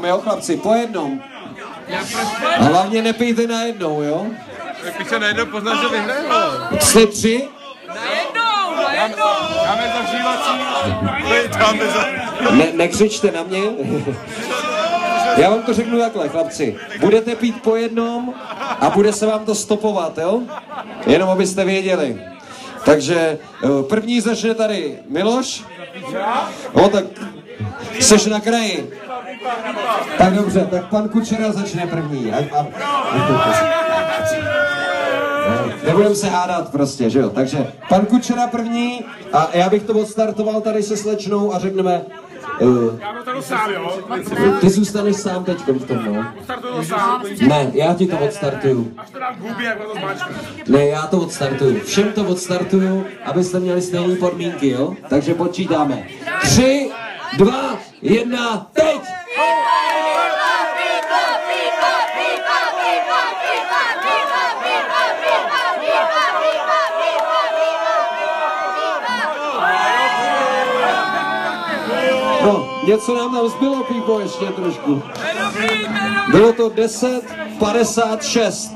jo, chlapci, po jednom. A hlavně nepijte najednou, jo? Když se najednou pozná, že vyhraju. Jste 3? Najednou. Dáme zavřívací. Nekřičte na mě. Já vám to řeknu takhle, chlapci. Budete pít po jednom a bude se vám to stopovat, jo? Jenom abyste věděli. Takže první začne tady Miloš. O, tak jsi na kraji. Tak dobře, tak pan Kučera začne první. Nebudeme se hádat prostě, že jo? Takže pan Kučera první a já bych to odstartoval tady se slečnou a řekneme... Já to sám, jo? Ty zůstaneš sám teďko v tom, no? Odstartuju sám. Ne, já ti to odstartuju. Až to dám k hubě, jak to zmáčknu. Ne, já to odstartuju. Všem to odstartuju, abyste měli stejné podmínky, jo? Takže počítáme. 3, 2, 1, teď! No, něco nám tam zbylo, Pípo, ještě trošku. Bylo to 10:56.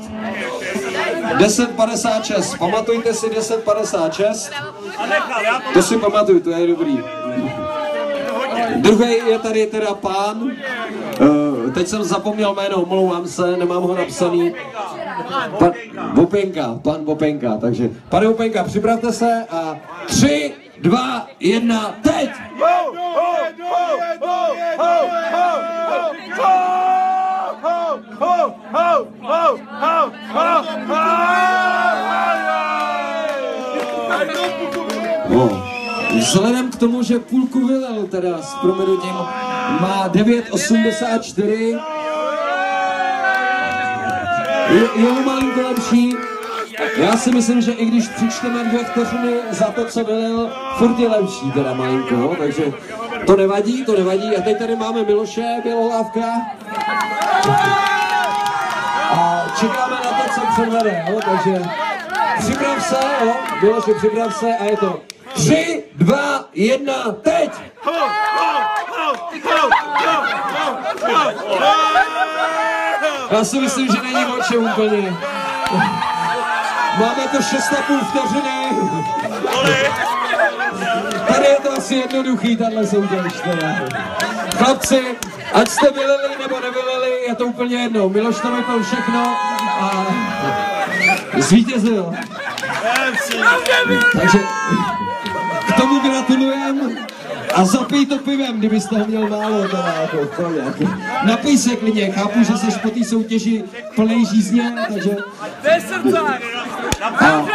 10:56. Pamatujte si 10:56. To si pamatuju, to je dobrý. Druhý je tady teda pán. Teď jsem zapomněl jméno, omlouvám se, nemám ho napsaný. Pan Vopenka, takže pane Vopenka, připravte se a 3, 2, 1, teď! Vzhledem k tomu, že půlku vylel teda s proměnutím, má 9,84. Je malinko lepší. Já si myslím, že i když přičteme 2 vteřiny za to, co vylil, furt je lepší teda malinko, takže to nevadí. A teď tady máme Miloše Bělohlávka. A čekáme na to, co předvede, jo? Takže připrav se, jo? Miloše, připrav se a je to 3, 2, 1, teď! Já si myslím, že není moče úplně. Máme to 6,5 vteřiny. Tady je to asi jednoduchý, tahle soutěž. Chlapci, ať jste vylili nebo nevylili, je to úplně jedno. Miloš tam vypil všechno a zvítězil. Takže k tomu gratulujem a zapij to pivem, kdybyste ho měl málo. Teda, jako, napij se klidně, chápu, že jsi po té soutěži plnej žízně, takže... A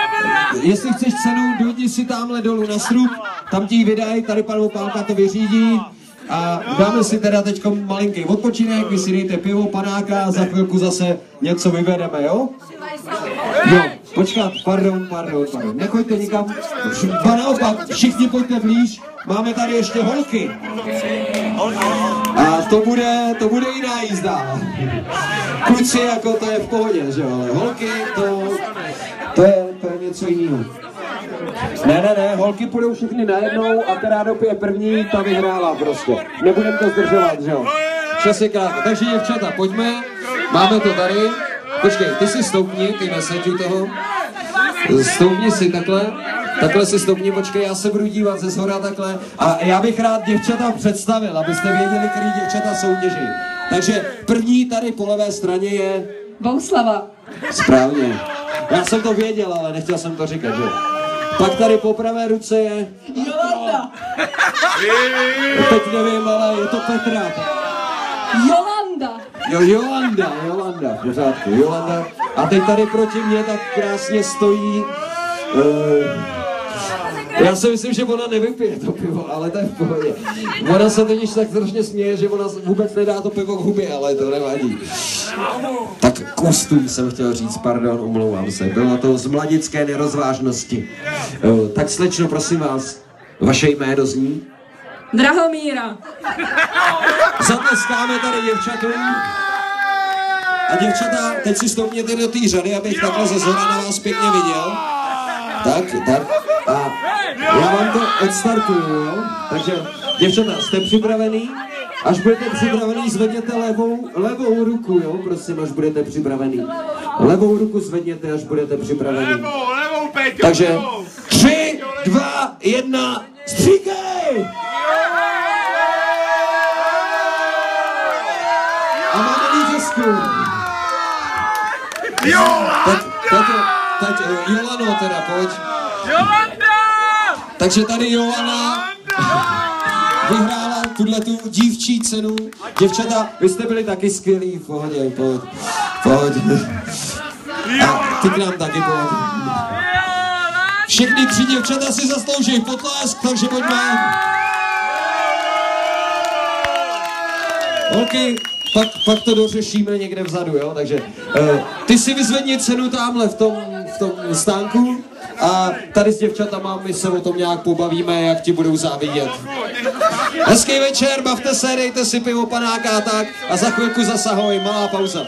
jestli chceš cenu, dojdi si tamhle dolů na srub, tam ti ji vydají, tady pan Opálka to vyřídí a dáme si teda teďko malinký odpočinek, vy si dejte pivo, panáka a za chvilku zase něco vyvedeme, jo? Jo, počkat, pardon, nechoďte nikam, naopak, všichni pojďte blíž, máme tady ještě holky. A to bude jiná jízda. Kluci, jako to je v pohodě, že jo, ale holky, to je něco jiného. Ne, holky půjdou všechny najednou a která dopije první, ta vyhrála prostě. Nebudeme to zdržovat, že jo. Čas je krátký. Takže děvčata, pojďme, máme to tady. Počkej, ty si stoupni, ty neseď u toho. Stoupni si takhle si stoupni, počkej, já se budu dívat ze shora takhle. A já bych rád děvčata představil, abyste věděli, který děvčata soutěží. Takže první tady po levé straně je... Bouslava. Správně. Já jsem to věděl, ale nechtěl jsem to říkat, že? Pak tady po pravé ruce je... Jolanda. Teď nevím, ale je to Petra. Jolanda. Jo, Jolanda, v pořádku, Jolanda. A teď tady proti mně tak krásně stojí... Já si myslím, že ona nevypije to pivo, ale to je v pohodě. Ona se teď tak strašně směje, že ona vůbec nedá to pivo k hubě, ale to nevadí. Tak kostům jsem chtěl říct, pardon, omlouvám se. Bylo to z mladické nerozvážnosti. Tak slečno, prosím vás, vaše jméno zní? Drahomíra. Zatleskáme tady děvčatům. A děvčata, teď si stoupněte do té řady, abych takhle ze zhora na vás pěkně viděl. Tak. A já vám to odstartuju, jo? Takže děvčata, jste připravený? Až budete připravený, zvedněte levou ruku, jo, prosím, až budete připravený. Levou ruku zvedněte, až budete připravený. Levou, Peťo, Takže levou. 3, 2, 1, stříkej! A máme vítězku. Teď Jolano teda, pojď. Jolanda! Takže tady Jolana vyhrála tuhletu dívčí cenu. Děvčata, vy jste byli taky skvělí, v pohodě, pojď. A ty k nám taky pojď. Všechny 3 děvčata si zaslouží potlesk, takže pojďme. Holky, pak to dořešíme někde vzadu, jo, takže ty si vyzvedni cenu tamhle v tom stánku a tady s děvčatama my se o tom nějak pobavíme, jak ti budou závidět. Hezký večer, bavte se, dejte si pivo, panáka a tak a za chvilku zasahoj, malá pauza.